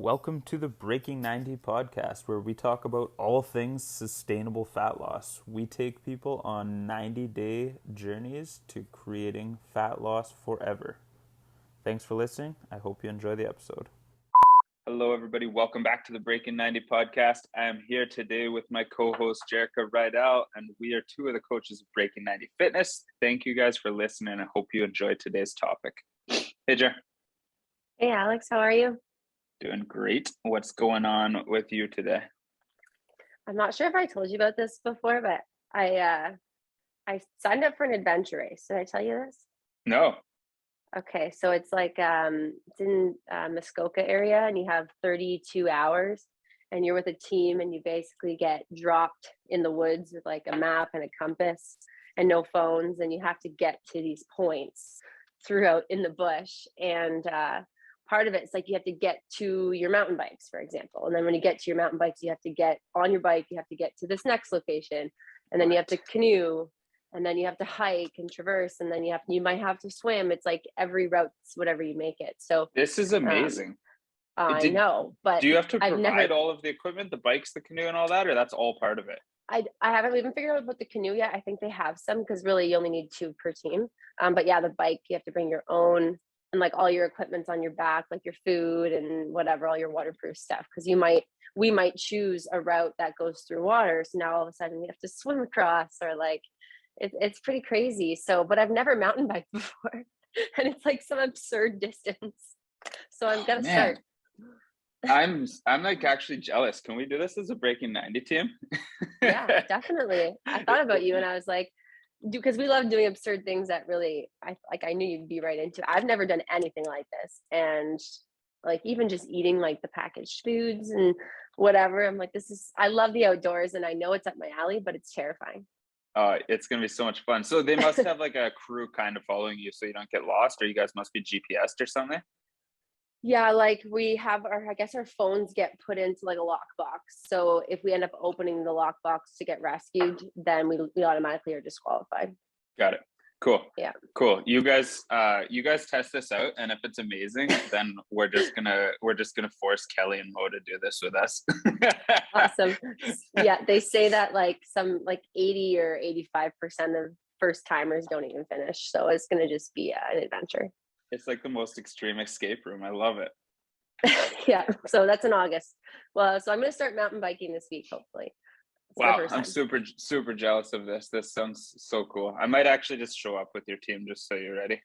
Welcome to the Breaking 90 podcast, where we talk about all things sustainable fat loss. We take people on 90-day journeys to creating fat loss forever. Thanks for listening. I hope you enjoy the episode. Hello, everybody. Welcome back to the Breaking 90 podcast. I am here today with my co-host, Jerrika and Alex, and we are two of the coaches of Breaking 90 Fitness. Thank you guys for listening. I hope you enjoyed today's topic. Hey, Jer. Hey, Alex. How are you? Doing great. What's going on with you today? I'm not sure if I told you about this before, but I signed up for an adventure race. Did I tell you this? No. Okay, so it's like it's in Muskoka area, and you have 32 hours, and you're with a team, and you basically get dropped in the woods with like a map and a compass and no phones, and you have to get to these points throughout in the bush. And part of it's like you have to get to your mountain bikes, for example. And then when you get to your mountain bikes, you have to get on your bike, you have to get to this next location, and then you have to canoe, and then you have to hike and traverse, and then you might have to swim. It's like every route's whatever you make it. So this is amazing. I know, but do you have to I've provide all of the equipment, the bikes, the canoe, and all that, or that's all part of it? I haven't even figured out about the canoe yet. I think they have some, because really you only need 2 per team. But yeah, the bike, you have to bring your own, and like all your equipment's on your back, like your food and whatever, all your waterproof stuff. Because we might choose a route that goes through water. So now all of a sudden we have to swim across, or like it's pretty crazy. So, but I've never mountain biked before, and it's like some absurd distance. So I'm gonna start. I'm like actually jealous. Can we do this as a Breaking 90 team? Yeah, definitely. I thought about you, and I was like, because we love doing absurd things that really I knew you'd be right into. I've never done anything like this, and like even just eating like the packaged foods and whatever, I'm like, I love the outdoors, and I know it's up my alley, but it's terrifying. It's gonna be so much fun. So they must have like a crew kind of following you so you don't get lost, or you guys must be GPSed or something. Yeah, like we have I guess our phones get put into like a lockbox. So if we end up opening the lockbox to get rescued, then we automatically are disqualified. Got it. Cool. Yeah. Cool. You guys test this out, and if it's amazing, then we're just gonna force Kelly and Mo to do this with us. Awesome. Yeah, they say that like 80 or 85% of first timers don't even finish. So it's gonna just be an adventure. It's like the most extreme escape room. I love it. Yeah. So that's in August. Well, so I'm going to start mountain biking this week, hopefully. Wow. I'm super jealous of this. This sounds so cool. I might actually just show up with your team just so you're ready.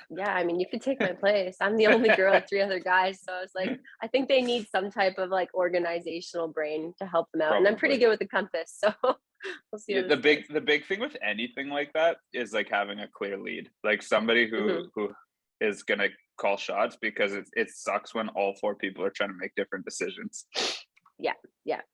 Yeah. I mean, you could take my place. I'm the only girl, 3 other guys. So I was like, I think they need some type of like organizational brain to help them out. Probably. And I'm pretty good with the compass. So we'll see. Yeah, the big thing with anything like that is like having a clear lead, like somebody who is going to call shots, because it sucks when all 4 people are trying to make different decisions. Yeah.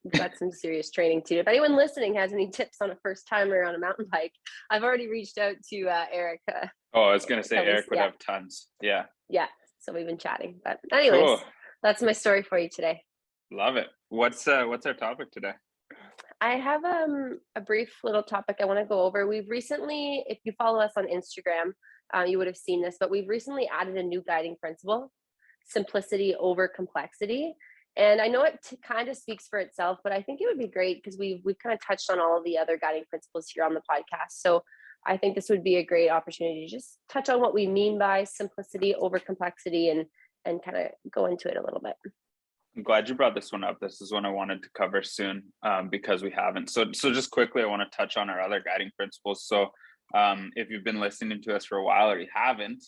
We've got some serious training too. If anyone listening has any tips on a first timer on a mountain bike, I've already reached out to Eric. I was going to say Eric would have tons. Yeah. So we've been chatting, but anyways, cool. That's my story for you today. Love it. What's our topic today? I have a brief little topic I want to go over. We've recently, if you follow us on Instagram, you would have seen this, but we've recently added a new guiding principle: simplicity over complexity. And I know it kind of speaks for itself, but I think it would be great because we've kind of touched on all of the other guiding principles here on the podcast. So I think this would be a great opportunity to just touch on what we mean by simplicity over complexity and kind of go into it a little bit. I'm glad you brought this one up. This is one I wanted to cover soon because we haven't. So just quickly, I want to touch on our other guiding principles. So if you've been listening to us for a while or you haven't,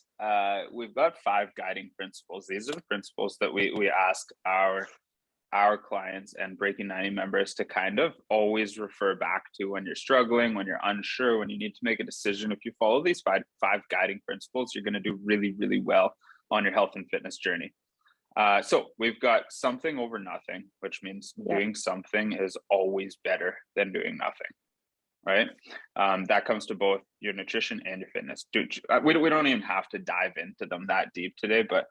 we've got 5 guiding principles. These are the principles that we ask our clients and Breaking 90 members to kind of always refer back to when you're struggling, when you're unsure, when you need to make a decision. If you follow these five guiding principles, you're going to do really, really well on your health and fitness journey. So we've got something over nothing, which means doing something is always better than doing nothing. Right? That comes to both your nutrition and your fitness. We don't even have to dive into them that deep today, but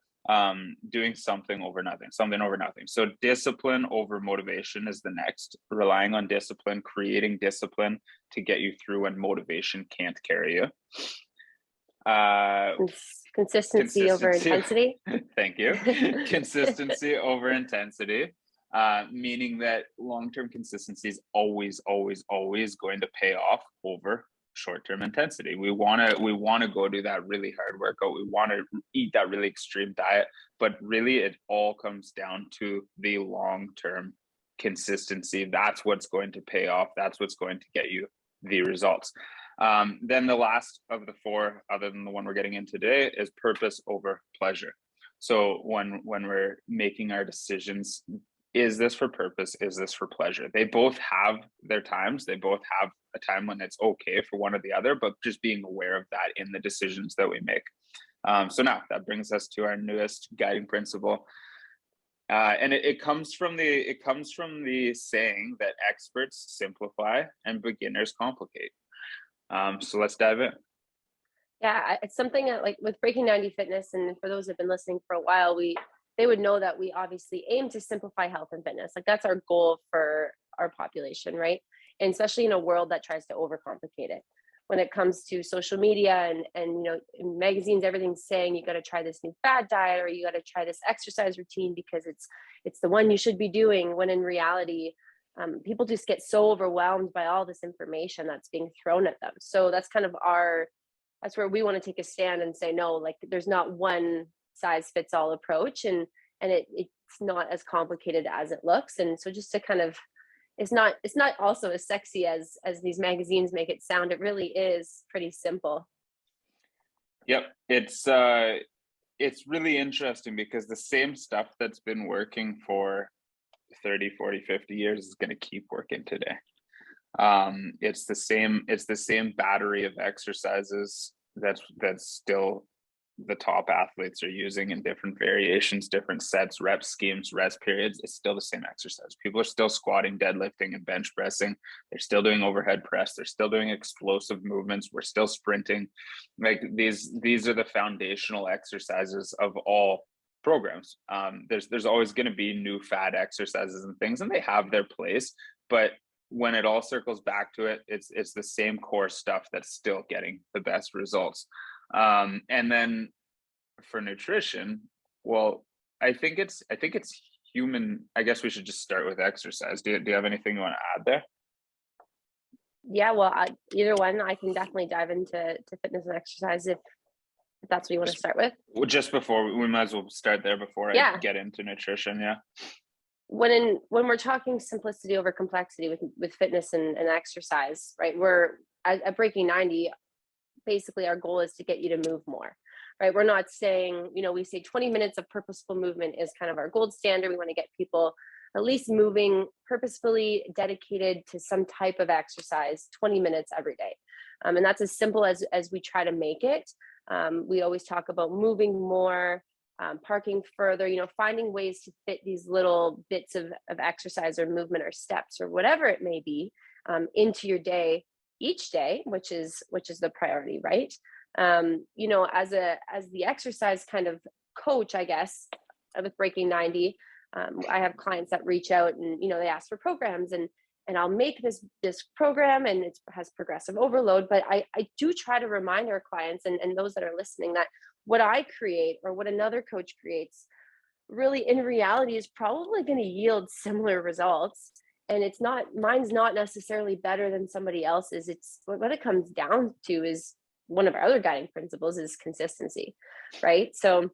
doing something over nothing. So discipline over motivation is the next. Relying on discipline, creating discipline to get you through when motivation can't carry you. Uh, Consistency over consistency. intensity. Thank you. Consistency over intensity, meaning that long-term consistency is always, always, always going to pay off over short-term intensity. We want to go do that really hard workout. We want to eat that really extreme diet, but really it all comes down to the long-term consistency. That's what's going to pay off. That's what's going to get you the results. Then the last of the four, other than the one we're getting in today, is purpose over pleasure. So when we're making our decisions, is this for purpose? Is this for pleasure? They both have their times. They both have a time when it's okay for one or the other, but just being aware of that in the decisions that we make. So now that brings us to our newest guiding principle. And it comes from the saying that experts simplify and beginners complicate. So let's dive in. Yeah, it's something that, like with Breaking 90 Fitness, and for those who've been listening for a while, they would know that we obviously aim to simplify health and fitness. Like that's our goal for our population, right? And especially in a world that tries to overcomplicate it. When it comes to social media and in magazines, everything's saying you got to try this new fad diet or you got to try this exercise routine because it's the one you should be doing. When in reality, people just get so overwhelmed by all this information that's being thrown at them. So that's kind of that's where we want to take a stand and say, no, like there's not one size fits all approach, and it's not as complicated as it looks. And so just to kind of, it's not also as sexy as these magazines make it sound. It really is pretty simple. Yep. It's really interesting because the same stuff that's been working for 30, 40, 50 years is going to keep working today. It's the same battery of exercises that's still the top athletes are using in different variations, different sets, reps, schemes, rest periods. It's still the same exercise. People are still squatting, deadlifting, and bench pressing. They're still doing overhead press. They're still doing explosive movements. We're still sprinting. Like these are the foundational exercises of all programs. There's always going to be new fad exercises and things, and they have their place, but when it all circles back to it, it's the same core stuff that's still getting the best results. And then for nutrition, well, I think it's human. I guess we should just start with exercise. Do you have anything you want to add there? Yeah, well, either one, I can definitely dive into fitness and exercise if that's what you want to start with. Well, just before we might as well start there before I get into nutrition. Yeah. When we're talking simplicity over complexity with fitness and exercise, right? We're at Breaking 90. Basically, our goal is to get you to move more, right? We're not saying, we say 20 minutes of purposeful movement is kind of our gold standard. We want to get people at least moving purposefully, dedicated to some type of exercise, 20 minutes every day. And that's as simple as we try to make it. We always talk about moving more, parking further, finding ways to fit these little bits of exercise or movement or steps or whatever it may be into your day each day, which is the priority, right? As the exercise kind of coach, I guess, with Breaking 90, I have clients that reach out and they ask for programs, and I'll make this program, and it has progressive overload. But I do try to remind our clients and those that are listening that what I create or what another coach creates really in reality is probably going to yield similar results. And mine's not necessarily better than somebody else's. It's what it comes down to is one of our other guiding principles is consistency, right? So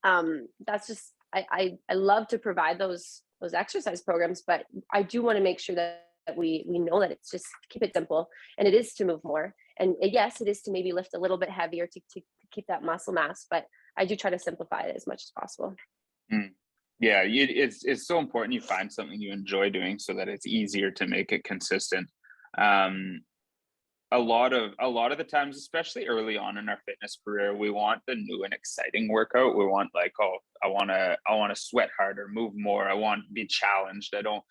that's just, I love to provide those exercise programs, but I do want to make sure that we know that it's just keep it simple, and it is to move more. And yes, it is to maybe lift a little bit heavier to keep that muscle mass, but I do try to simplify it as much as possible. Yeah, it's so important you find something you enjoy doing so that it's easier to make it consistent. A lot of the times, especially early on in our fitness career, we want the new and exciting workout. We want like, oh, I want to sweat harder, move more. I want to be challenged. I don't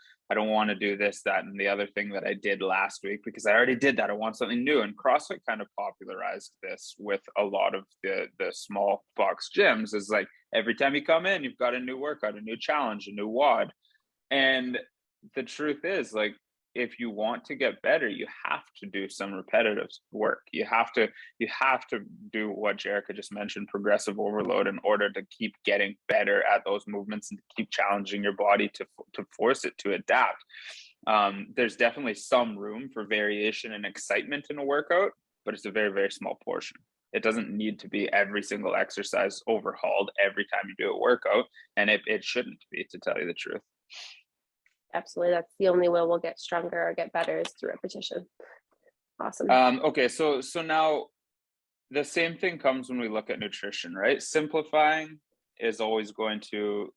want to do this, that, and the other thing that I did last week because I already did that. I want something new. And CrossFit kind of popularized this with a lot of the small box gyms. Is like every time you come in, you've got a new workout, a new challenge, a new WOD. And the truth is, like, if you want to get better, you have to do some repetitive work. You have to do what Jerrika just mentioned, progressive overload, in order to keep getting better at those movements and to keep challenging your body to force it to adapt. There's definitely some room for variation and excitement in a workout, but it's a very, very small portion. It doesn't need to be every single exercise overhauled every time you do a workout, and it shouldn't be, to tell you the truth. Absolutely. That's the only way we'll get stronger or get better is through repetition. Awesome. Okay, so now the same thing comes when we look at nutrition, right? Simplifying is always going to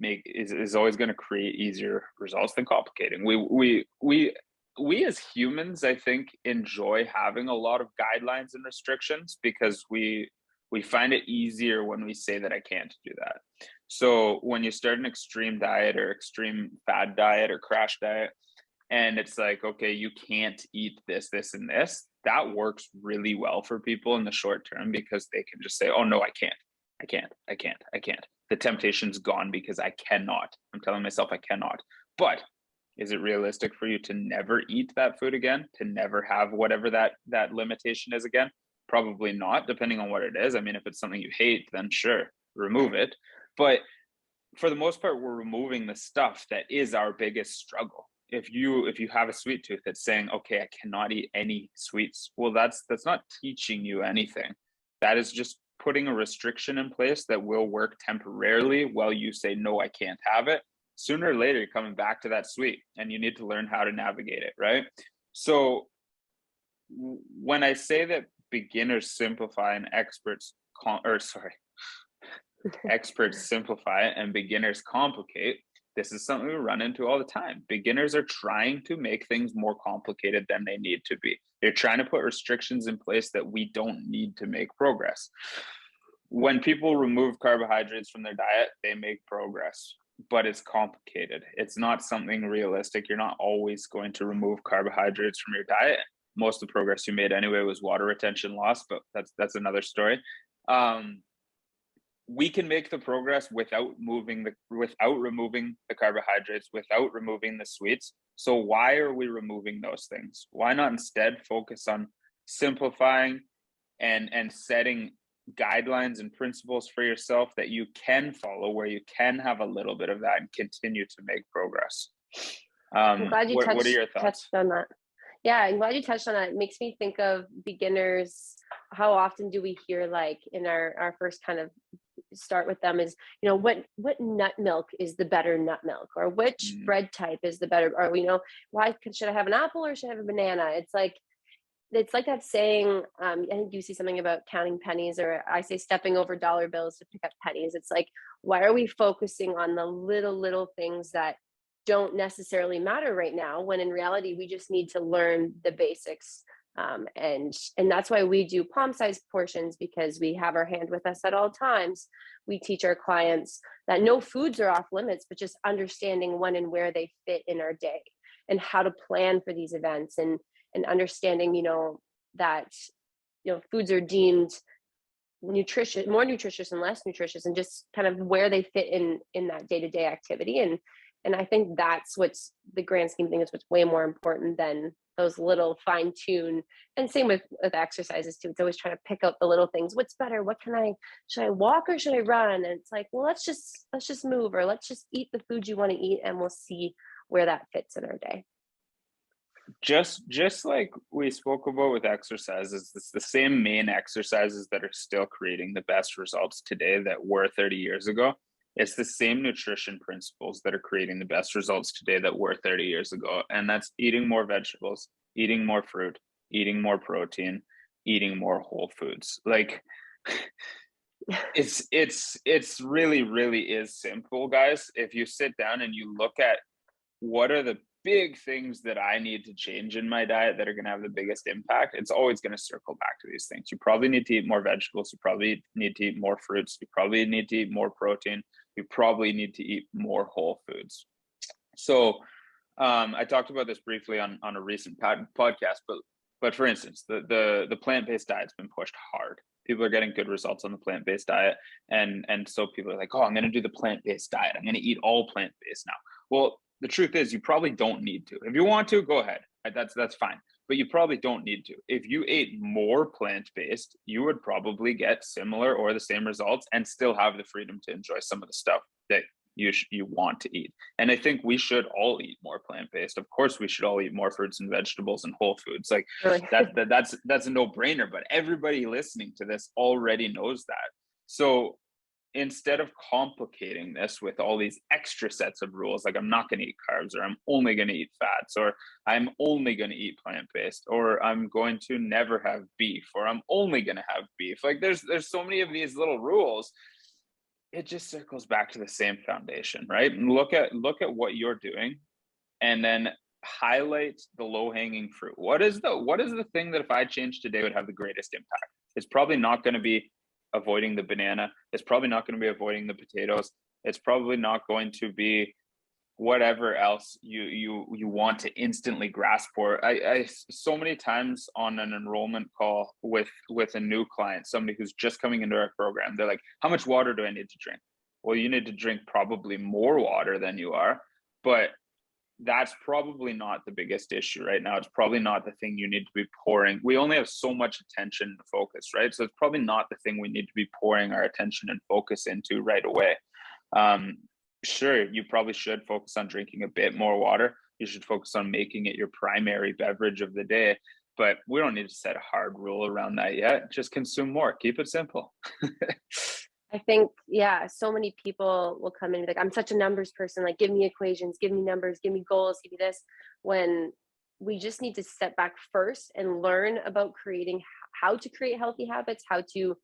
is always going to create easier results than complicating. We as humans, I think, enjoy having a lot of guidelines and restrictions because we find it easier when we say that I can't do that. So when you start an extreme diet or extreme fad diet or crash diet, and it's like, okay, you can't eat this, this, and this, that works really well for people in the short term because they can just say, oh no, I can't. The temptation's gone because I cannot. I'm telling myself I cannot. But is it realistic for you to never eat that food again, to never have whatever that limitation is again? Probably not, depending on what it is. I mean, if it's something you hate, then sure, remove it. But for the most part, we're removing the stuff that is our biggest struggle. If you have a sweet tooth that's saying, okay, I cannot eat any sweets, well, that's not teaching you anything. That is just putting a restriction in place that will work temporarily while you say, no, I can't have it. Sooner or later, you're coming back to that sweet and you need to learn how to navigate it, right? So when I say that beginners simplify and experts simplify and beginners complicate, this is something we run into all the time. Beginners are trying to make things more complicated than they need to be. They're trying to put restrictions in place that we don't need to make progress. When people remove carbohydrates from their diet, they make progress, but it's complicated. It's not something realistic. You're not always going to remove carbohydrates from your diet. Most of the progress you made anyway was water retention loss, but that's another story. We can make the progress without removing the carbohydrates, without removing the sweets. So why are we removing those things? Why not instead focus on simplifying and setting guidelines and principles for yourself that you can follow, where you can have a little bit of that and continue to make progress? I'm glad you what are your thoughts? touched on that. Yeah, I'm glad you touched on that. It makes me think of beginners. How often do we hear, like, in our first kind of start with them is, what nut milk is the better nut milk, or which bread type is the better, or why should I have an apple or should I have a banana? It's like that saying, I think you see something about counting pennies, or I say stepping over dollar bills to pick up pennies. It's like, why are we focusing on the little things that don't necessarily matter right now, when in reality we just need to learn the basics? And that's why we do palm-sized portions, because we have our hand with us at all times. We teach our clients that no foods are off limits, but just understanding when and where they fit in our day and how to plan for these events, and understanding, that foods are deemed nutritious, more nutritious and less nutritious, and just kind of where they fit in that day-to-day activity. And I think that's what's the grand scheme thing, is what's way more important than those little fine tune. And same with exercises too. It's always trying to pick out the little things. What's better? Should I walk or should I run? And it's like, well, let's just move, or let's just eat the food you want to eat, and we'll see where that fits in our day. Just like we spoke about with exercises, it's the same main exercises that are still creating the best results today that were 30 years ago. It's the same nutrition principles that are creating the best results today that were 30 years ago. And that's eating more vegetables, eating more fruit, eating more protein, eating more whole foods. Like, it's really, really is simple, guys. If you sit down and you look at what are the big things that I need to change in my diet that are going to have the biggest impact, it's always going to circle back to these things. You probably need to eat more vegetables. You probably need to eat more fruits. You probably need to eat more protein. You probably need to eat more whole foods. So I talked about this briefly on a recent podcast, but for instance, the plant-based diet's been pushed hard. People are getting good results on the plant-based diet. And so people are like, oh, I'm going to do the plant-based diet. I'm going to eat all plant-based now. Well, the truth is you probably don't need to. If you want to, go ahead. That's fine. But you probably don't need to. If you ate more plant-based, you would probably get similar or the same results and still have the freedom to enjoy some of the stuff that you want to eat. And I think we should all eat more plant-based. Of course, we should all eat more fruits and vegetables and whole foods. Like Really. that's a no-brainer, but everybody listening to this already knows that. So instead of complicating this with all these extra sets of rules, like I'm not going to eat carbs, or I'm only going to eat fats, or I'm only going to eat plant-based, or I'm going to never have beef, or I'm only going to have beef. Like there's so many of these little rules. It just circles back to the same foundation, right? And look at what you're doing, and then highlight the low-hanging fruit. What is the thing that if I change today would have the greatest impact? It's probably not going to be avoiding the banana. It's probably not going to be avoiding the potatoes. It's probably not going to be whatever else you want to instantly grasp for. I so many times on an enrollment call with a new client, somebody who's just coming into our program, they're like, how much water do I need to drink? Well, you need to drink probably more water than you are, but that's probably not the biggest issue right now. It's probably not the thing you need to be pouring. We only have so much attention and focus, right? So it's probably not the thing we need to be pouring our attention and focus into right away. Sure, you probably should focus on drinking a bit more water. You should focus on making it your primary beverage of the day, but we don't need to set a hard rule around that yet. Just consume more. Keep it simple. I think, yeah, so many people will come in and be like, I'm such a numbers person, like, give me equations, give me numbers, give me goals, give me this, when we just need to step back first and learn about creating, how to create healthy habits, how to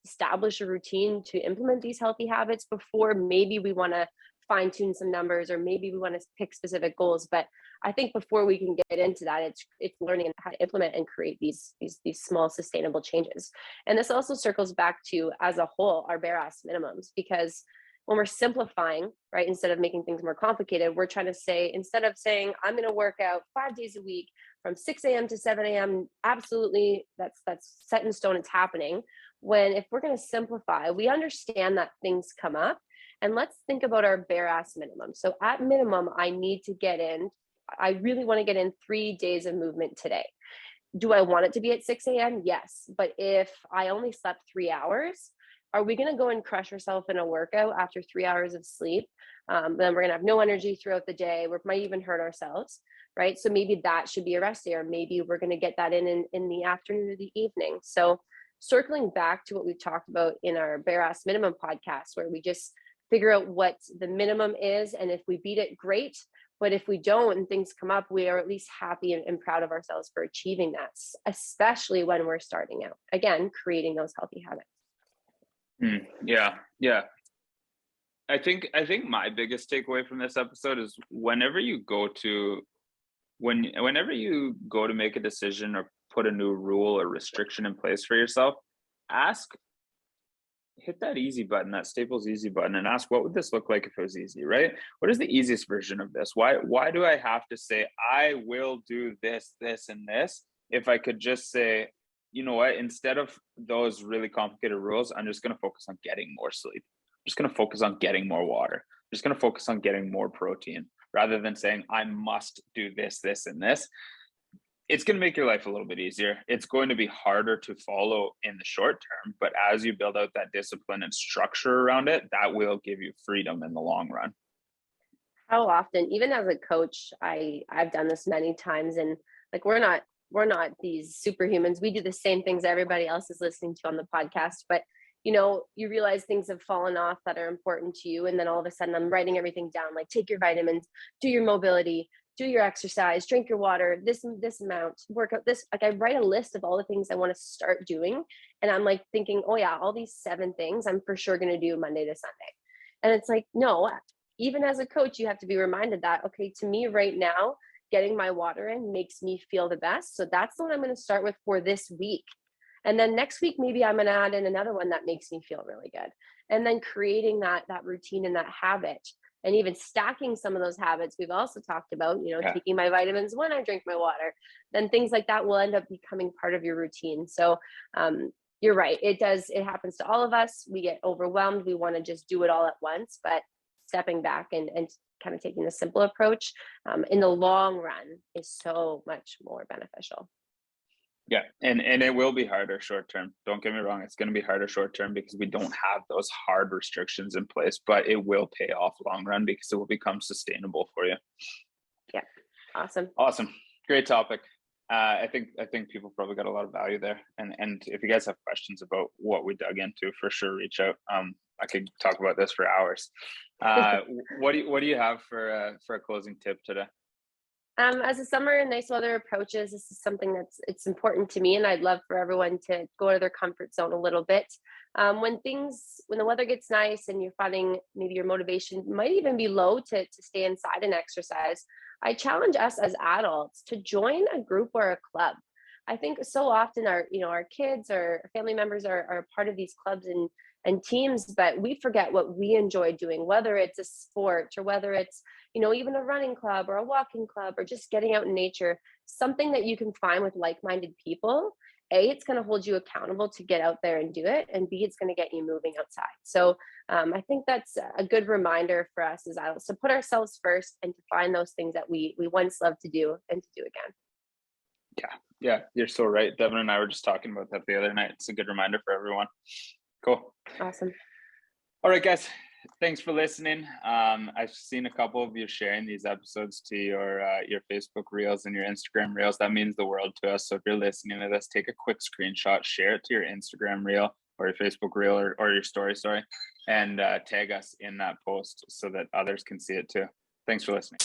establish a routine to implement these healthy habits before maybe we want to fine tune some numbers, or maybe we want to pick specific goals. But I think before we can get into that, it's learning how to implement and create these small sustainable changes. And this also circles back to, as a whole, our bare ass minimums, because when we're simplifying, right, instead of making things more complicated, we're trying to say, instead of saying I'm going to work out 5 days a week from 6 a.m. to 7 a.m., absolutely, that's set in stone, it's happening. When, if we're going to simplify, we understand that things come up, and let's think about our bare ass minimum. So at minimum, I really want to get in 3 days of movement today. Do I want it to be at 6 a.m.? Yes. But if I only slept 3 hours, are we going to go and crush ourselves in a workout after 3 hours of sleep? Then we're going to have no energy throughout the day. We might even hurt ourselves, right? So maybe that should be a rest day, or maybe we're going to get that in the afternoon or the evening. So circling back to what we talked about in our bare ass minimum podcast, where we just figure out what the minimum is, and if we beat it, great. But if we don't and things come up, we are at least happy and proud of ourselves for achieving that, especially when we're starting out. Again, creating those healthy habits. Yeah. I think my biggest takeaway from this episode is whenever you go to make a decision or put a new rule or restriction in place for yourself, hit that easy button, that Staples easy button, and ask, what would this look like if it was easy, right? What is the easiest version of this? Why do I have to say I will do this, this, and this, if I could just say, you know what, instead of those really complicated rules, I'm just going to focus on getting more sleep. I'm just going to focus on getting more water. I'm just going to focus on getting more protein, rather than saying I must do this, this, and this. It's going to make your life a little bit easier. It's going to be harder to follow in the short term, but as you build out that discipline and structure around it, that will give you freedom in the long run. How often, even as a coach, I've done this many times, and like, we're not these superhumans. We do the same things everybody else is listening to on the podcast, but you realize things have fallen off that are important to you, and then all of a sudden I'm writing everything down, like, take your vitamins, do your mobility, do your exercise, drink your water, this amount, work out this. Like, I write a list of all the things I want to start doing. And I'm like thinking, oh yeah, all these 7 things I'm for sure going to do Monday to Sunday. And it's like, no, even as a coach, you have to be reminded that, okay, to me right now, getting my water in makes me feel the best. So that's the one I'm going to start with for this week. And then next week, maybe I'm going to add in another one that makes me feel really good. And then creating that routine and that habit, and even stacking some of those habits we've also talked about, taking my vitamins when I drink my water, then things like that will end up becoming part of your routine. So you're right. It happens to all of us. We get overwhelmed. We want to just do it all at once, but stepping back and kind of taking the simple approach in the long run is so much more beneficial. Yeah, and it will be harder short term. Don't get me wrong; it's going to be harder short term because we don't have those hard restrictions in place. But it will pay off long run because it will become sustainable for you. Yeah, awesome. Great topic. I think people probably got a lot of value there. And if you guys have questions about what we dug into, for sure, reach out. I could talk about this for hours. What do you have for a closing tip today? As the summer and nice weather approaches, this is something it's important to me, and I'd love for everyone to go out of their comfort zone a little bit. When the weather gets nice and you're finding maybe your motivation might even be low to stay inside and exercise, I challenge us as adults to join a group or a club. I think so often our kids or family members are part of these clubs and teams, but we forget what we enjoy doing, whether it's a sport or whether it's even a running club or a walking club or just getting out in nature, something that you can find with like-minded people. A, it's going to hold you accountable to get out there and do it, and B, it's going to get you moving outside. So I think that's a good reminder for us as adults to put ourselves first and to find those things that we once loved to do and to do again. Yeah, you're so right. Devin and I were just talking about that the other night. It's a good reminder for everyone. Cool. Awesome. All right, guys. Thanks for listening. I've seen a couple of you sharing these episodes to your Facebook Reels and your Instagram Reels. That means the world to us. So if you're listening to this, take a quick screenshot, share it to your Instagram Reel or your Facebook Reel or your story, and tag us in that post so that others can see it too. Thanks for listening.